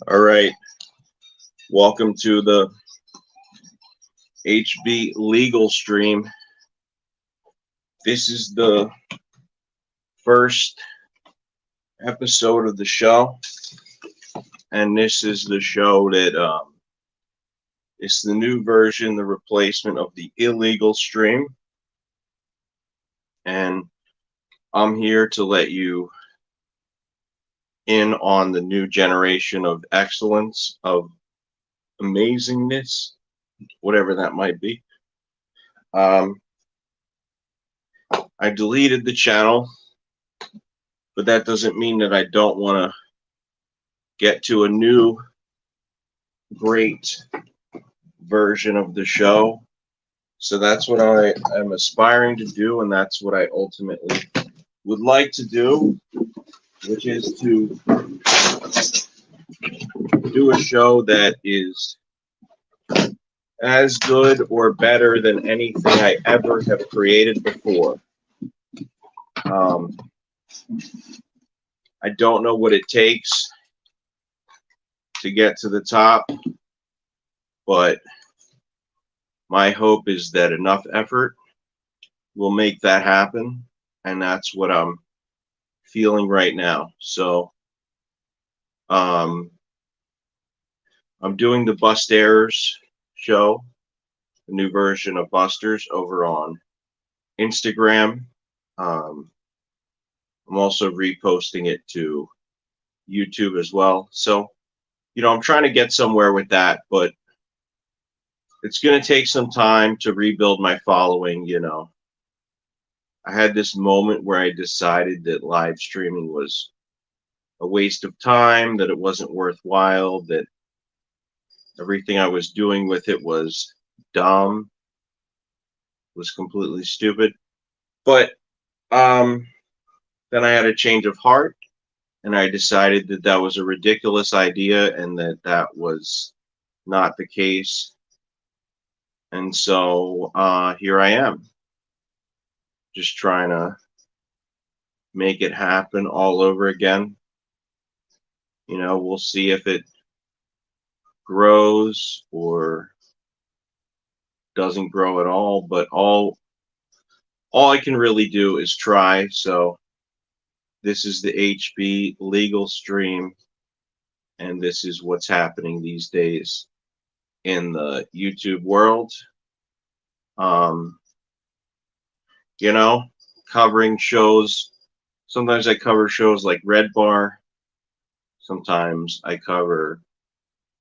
All right, welcome to the HB Legal Stream. This is the first episode of the show, and this is the show that it's the new version, the replacement of the illegal stream, and I'm here to let you in on the new generation of excellence, of amazingness, whatever that might be. I deleted the channel, but that doesn't mean that I don't want to get to a new great version of the show. So that's what I am aspiring to do, and that's what I ultimately would like to do, which is to do a show that is as good or better than anything I ever have created before. I don't know what it takes to get to the top, but my hope is that enough effort will make that happen, and that's what I'm feeling right now. So I'm doing the Bust Errors show, the new version of Busters, over on Instagram. I'm also reposting it to YouTube as well. So, I'm trying to get somewhere with that, but it's going to take some time to rebuild my following. I had this moment where I decided that live streaming was a waste of time, that it wasn't worthwhile, that everything I was doing with it was dumb, was completely stupid. But then I had a change of heart, and I decided that that was a ridiculous idea and that was not the case. And so here I am, just trying to make it happen all over again. We'll see if it grows or doesn't grow at all, but all I can really do is try. So this is the HB Legal Stream, and this is what's happening these days in the YouTube world. Covering shows. Sometimes I cover shows like Red Bar. Sometimes I cover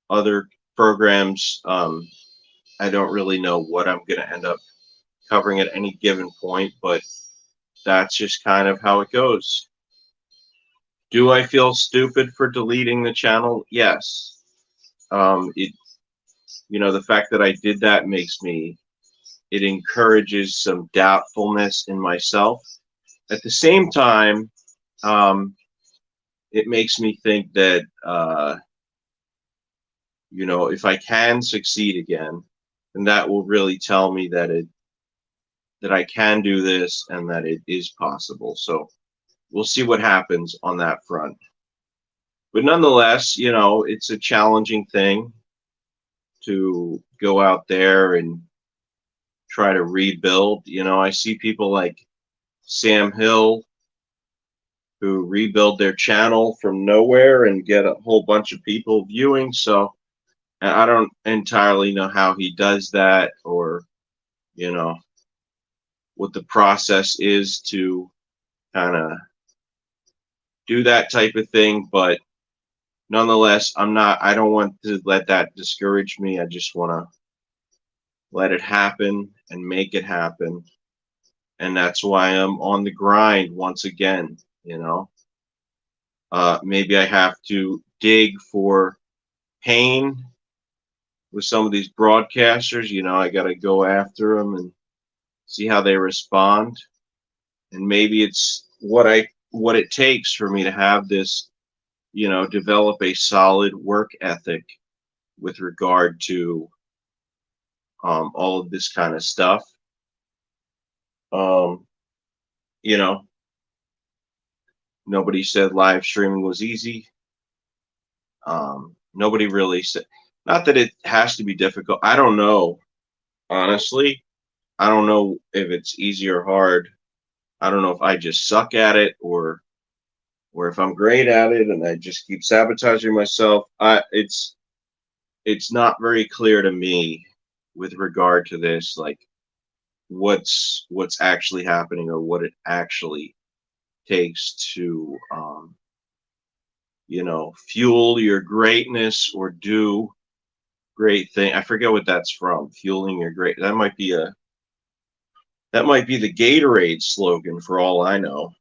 other programs. I don't really know what I'm going to end up covering at any given point, but that's just kind of how it goes. Do I feel stupid for deleting the channel? Yes. The fact that I did that it encourages some doubtfulness in myself. At the same time, it makes me think that, if I can succeed again, then that will really tell me that I can do this and that it is possible. So we'll see what happens on that front. But nonetheless, it's a challenging thing to go out there and try to rebuild. I see people like Sam Hill who rebuild their channel from nowhere and get a whole bunch of people viewing. So I don't entirely know how he does that, or what the process is to kind of do that type of thing. But nonetheless, I don't want to let that discourage me. I just want to let it happen and make it happen. And that's why I'm on the grind once again. Maybe I have to dig for pain with some of these broadcasters. I got to go after them and see how they respond. And maybe it's what it takes for me to have this, develop a solid work ethic with regard to all of this kind of stuff. Nobody said live streaming was easy. Nobody really said, not that it has to be difficult. I don't know, honestly. I don't know if it's easy or hard. I don't know if I just suck at it, or if I'm great at it and I just keep sabotaging myself. It's not very clear to me with regard to this, like what's actually happening or what it actually takes to fuel your greatness or do great thing. I forget what that's from. Fueling your great. That might be the Gatorade slogan for all I know.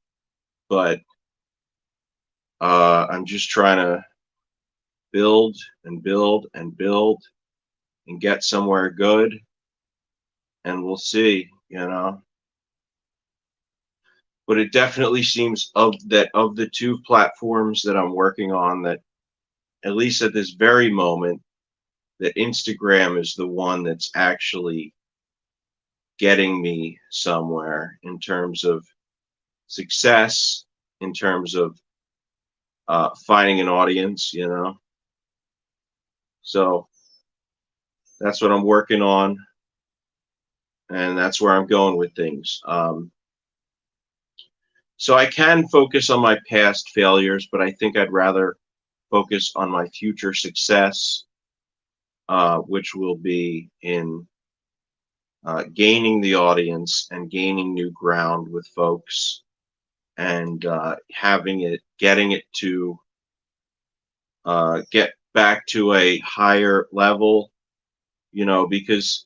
But I'm just trying to build and build and build and get somewhere good, and we'll see. But it definitely seems of the two platforms that I'm working on, that at least at this very moment, that Instagram is the one that's actually getting me somewhere in terms of success, in terms of finding an audience. So that's what I'm working on, and that's where I'm going with things. So I can focus on my past failures, but I think I'd rather focus on my future success, which will be in gaining the audience and gaining new ground with folks, and getting it to get back to a higher level, because,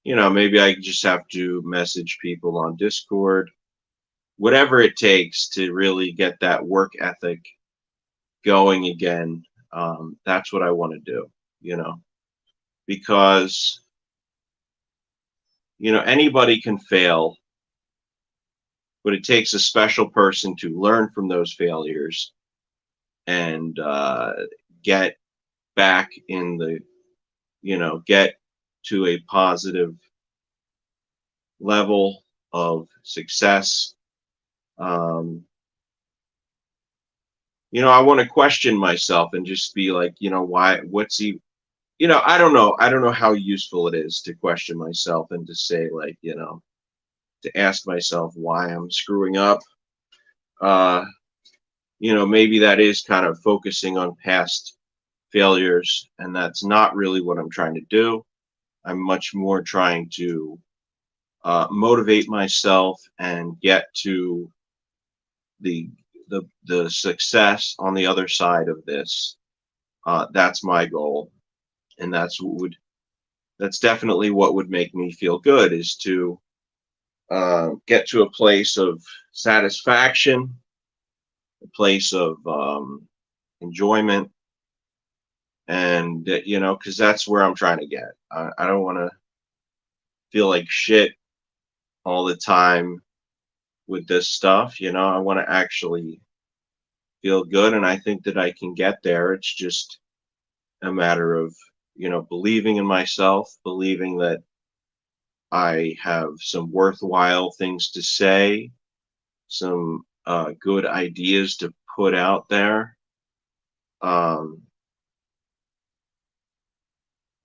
maybe I just have to message people on Discord, whatever it takes to really get that work ethic going again. That's what I want to do, because, anybody can fail, but it takes a special person to learn from those failures and get back in get to a positive level of success. I want to question myself and just be like, what's he, I don't know. I don't know how useful it is to question myself and to say, like, to ask myself why I'm screwing up. Maybe that is kind of focusing on past failures, and that's not really what I'm trying to do. I'm much more trying to motivate myself and get to the the success on the other side of this. That's my goal, and that's definitely what would make me feel good, is to get to a place of satisfaction, a place of enjoyment, and because that's where I'm trying to get. I don't want to feel like shit all the time with this stuff. I want to actually feel good, and I think that I can get there. It's just a matter of believing in myself, believing that I have some worthwhile things to say, some good ideas to put out there. um,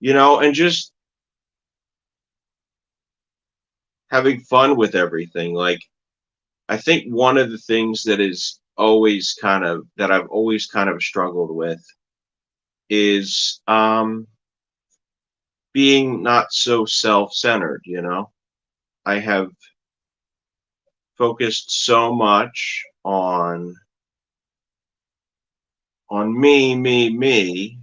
and just having fun with everything. Like, I think one of the things that I've always kind of struggled with is being not so self-centered. I have focused so much on me,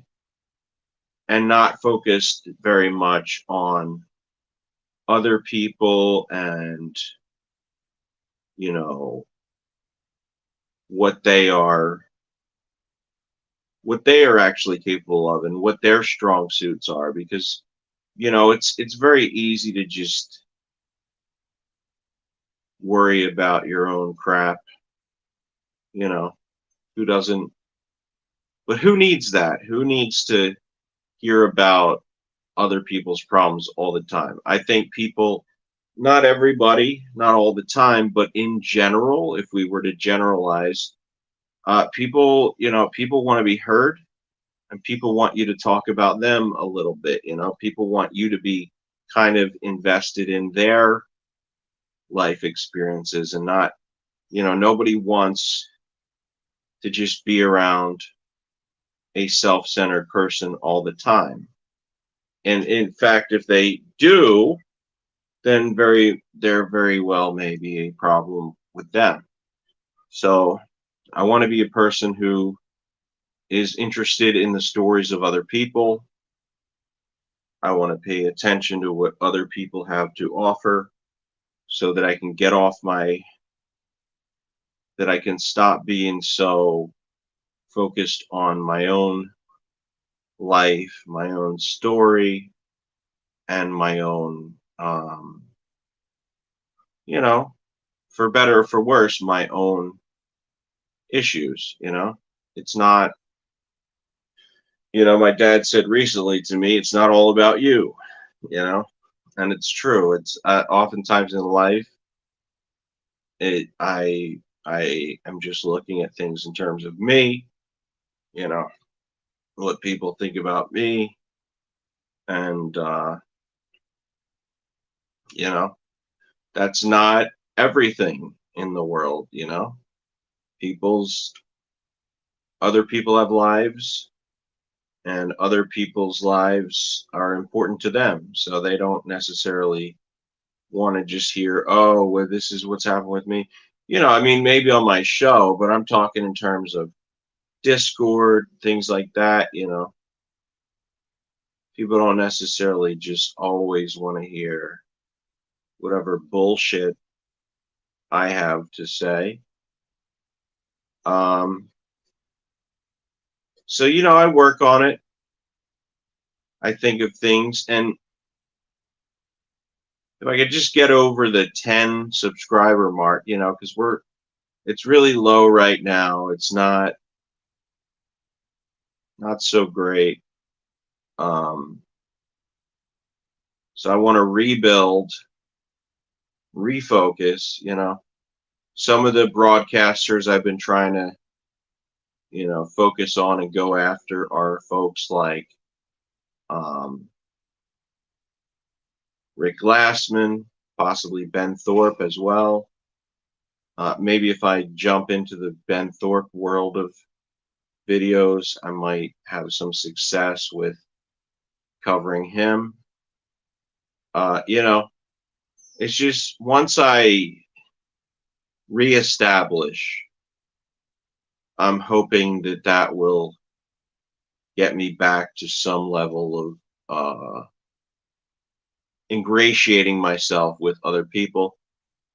and not focused very much on other people and you know what they are what they are actually capable of and what their strong suits are, because it's very easy to just worry about your own crap. you know who doesn't? But who needs that? Who needs to hear about other people's problems all the time? I think people, not everybody, not all the time, but in general, if we were to generalize, people want to be heard, and people want you to talk about them a little bit. You know, people want you to be kind of invested in their life experiences and not, nobody wants to just be around a self-centered person all the time. And in fact, if they do, then there very well may be a problem with them. So I want to be a person who is interested in the stories of other people. I want to pay attention to what other people have to offer so that I can that I can stop being so focused on my own life, my own story, and my own, for better or for worse, my own issues. It's not, my dad said recently to me, it's not all about you, you know, and it's true. It's oftentimes in life, I am just looking at things in terms of me, you know, what people think about me, and you know, that's not everything in the world. People's other people have lives, and other people's lives are important to them, so they don't necessarily want to just hear, oh, well, this is what's happened with me. I mean, maybe on my show, but I'm talking in terms of Discord, things like that. People don't necessarily just always want to hear whatever bullshit I have to say. So, I work on it. I think of things, and if I could just get over the 10 subscriber mark, because it's really low right now. It's not so great. So I want to rebuild, refocus. Some of the broadcasters I've been trying to, focus on and go after are folks like Rick Glassman, possibly Ben Thorpe as well. Maybe if I jump into the Ben Thorpe world of videos, I might have some success with covering him. It's just once I reestablish, I'm hoping that will get me back to some level of ingratiating myself with other people.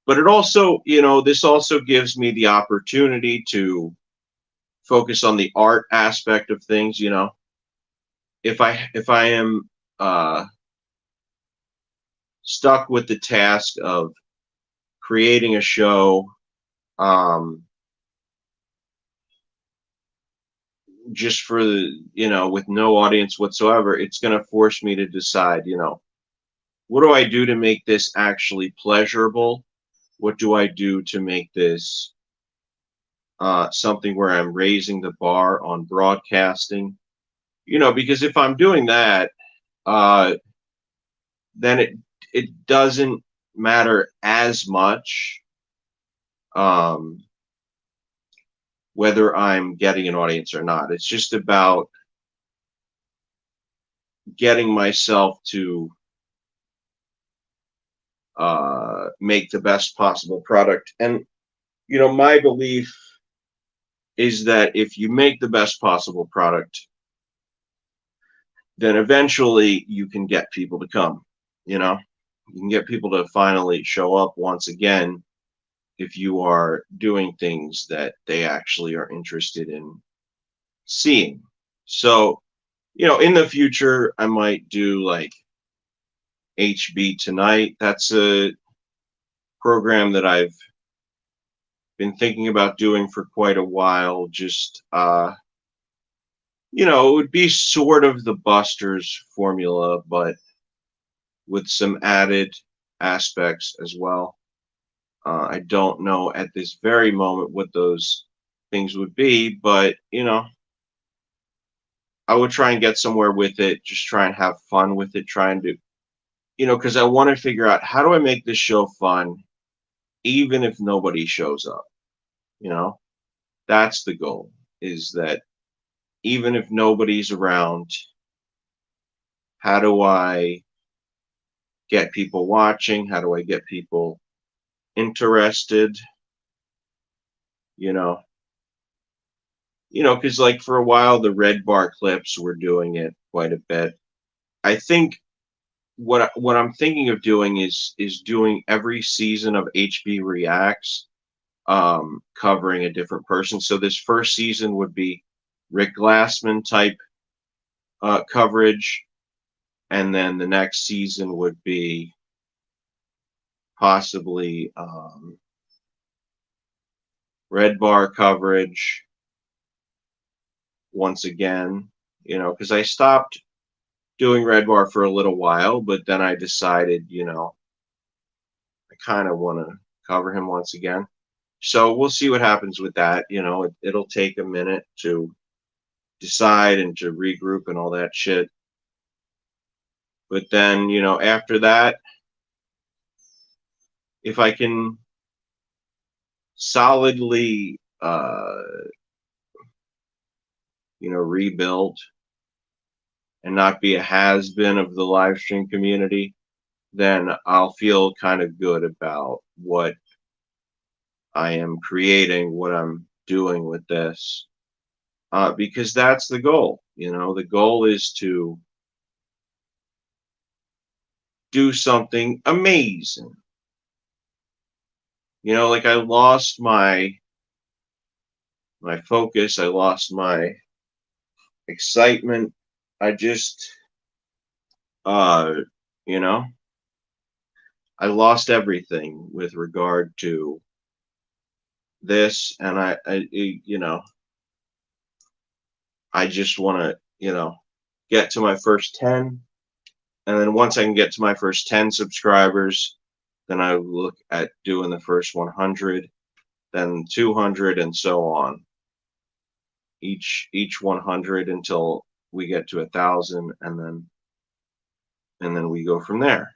But it also, this also gives me the opportunity to focus on the art aspect of things. If I am stuck with the task of creating a show, just for with no audience whatsoever, it's going to force me to decide, what do I do to make this actually pleasurable? What do I do to make this something where I'm raising the bar on broadcasting? Because if I'm doing that, then it doesn't matter as much whether I'm getting an audience or not. It's just about getting myself to make the best possible product. And, my belief is that if you make the best possible product, then eventually you can get people to come. You can get people to finally show up once again if you are doing things that they actually are interested in seeing. So, in the future, I might do like HB Tonight. That's a program that I've been thinking about doing for quite a while. Just, it would be sort of the Busters formula, but with some added aspects as well. I don't know at this very moment what those things would be, but I would try and get somewhere with it, just try and have fun with it, trying to, because I want to figure out how do I make this show fun, even if nobody shows up. That's the goal, is that even if nobody's around, how do I get people watching? How do I get people interested? Because like for a while, the Red Bar clips were doing it quite a bit. I think what I'm thinking of doing is doing every season of HB Reacts, covering a different person. So this first season would be Rick Glassman type coverage, and then the next season would be possibly Red Bar coverage once again, because I stopped doing Red Bar for a little while, but then I decided, I kind of want to cover him once again. So we'll see what happens with that. It'll take a minute to decide and to regroup and all that shit. But then, after that, if I can solidly, rebuild and not be a has-been of the live stream community, then I'll feel kind of good about what I am creating, what I'm doing with this, because that's the goal. The goal is to do something amazing. Like I lost my focus, I lost my excitement. I just, I lost everything with regard to this, and I just want to, get to my first 10, and then once I can get to my first 10 subscribers, then I look at doing the first 100, then 200, and so on. Each 100 until we get to 1,000, and then we go from there.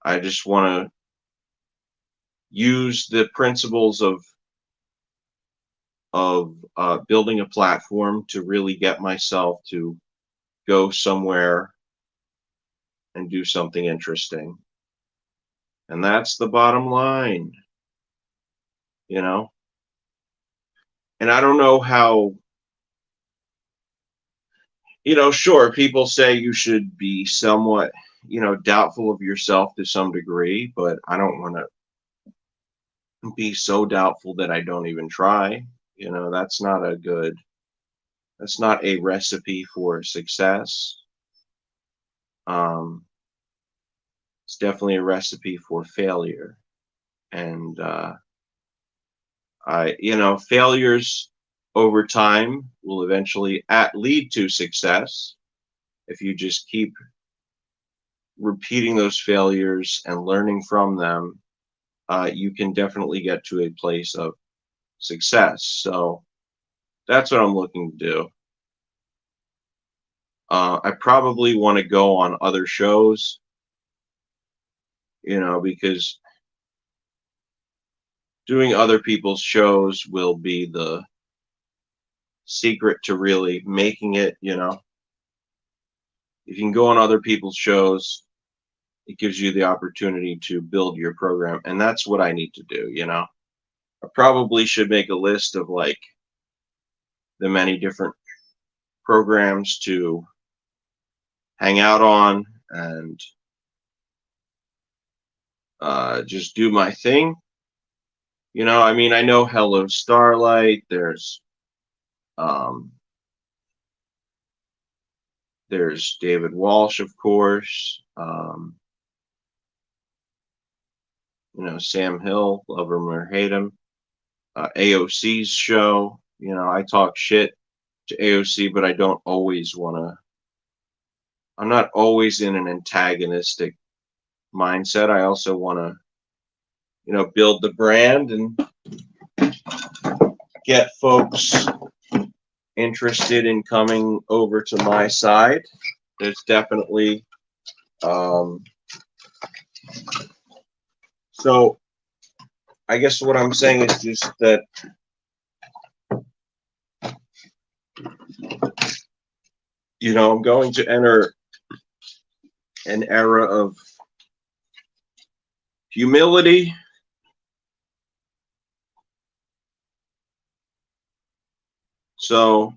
I just want to use the principles of building a platform to really get myself to go somewhere and do something interesting. And that's the bottom line, And I don't know how, sure, people say you should be somewhat, doubtful of yourself to some degree, but I don't want to be so doubtful that I don't even try. That's not a recipe for success. It's definitely a recipe for failure. And failures over time will eventually lead to success if you just keep repeating those failures and learning from them. You can definitely get to a place of success. So that's what I'm looking to do. I probably want to go on other shows, because doing other people's shows will be the secret to really making it. If you can go on other people's shows, it gives you the opportunity to build your program, and that's what I need to do. I probably should make a list of like the many different programs to hang out on and just do my thing. I know Hello Starlight, there's David Walsh, of course, Sam Hill, love him or hate him, AOC's show. I talk shit to AOC, but I don't always want to. I'm not always in an antagonistic mindset. I also want to, build the brand and get folks interested in coming over to my side, there's definitely so I guess what I'm saying is just that I'm going to enter an era of humility, so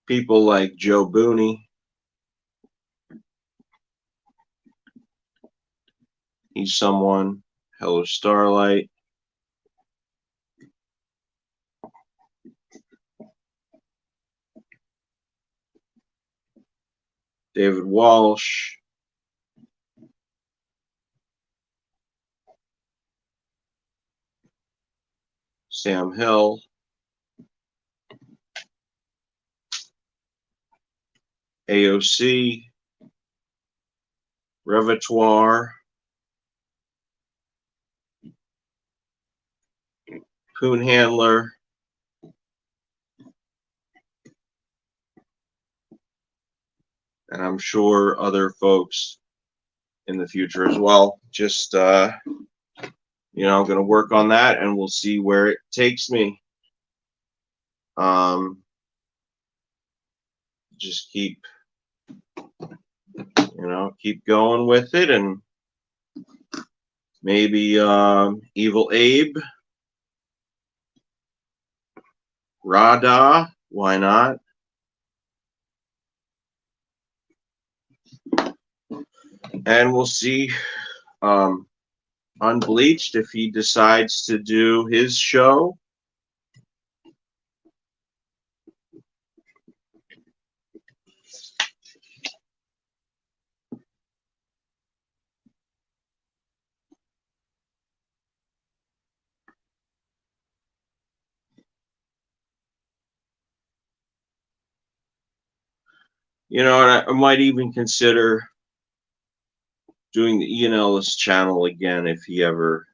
people like Joe Booney, he's someone. Hello Starlight, David Walsh, Sam Hill, AOC, Repertoire, Poon Handler, and I'm sure other folks in the future as well. Just I'm going to work on that, and we'll see where it takes me. Just keep going with it, and maybe Evil Abe, Rada, why not? And we'll see Unbleached if he decides to do his show. And I might even consider doing the Ian Ellis channel again if he ever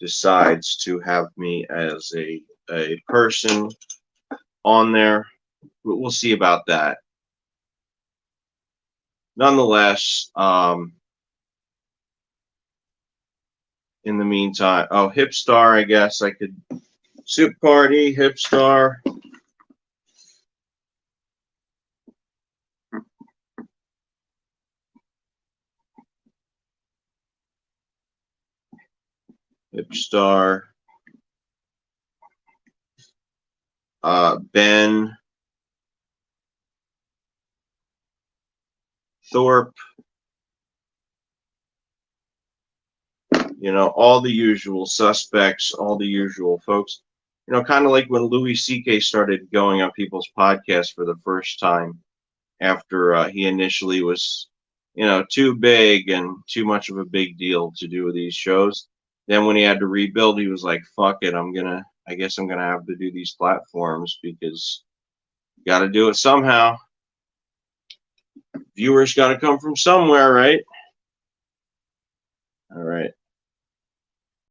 decides to have me as a person on there. But we'll see about that. Nonetheless, in the meantime, Hipstar, I guess I could Soup Party, Hipstar. Hipstar. Ben Thorpe. All the usual suspects, all the usual folks. Kind of like when Louis C.K. started going on people's podcasts for the first time after he initially was, too big and too much of a big deal to do these shows. Then when he had to rebuild, he was like, fuck it, I guess I'm going to have to do these platforms because you got to do it somehow. Viewers got to come from somewhere, right? All right.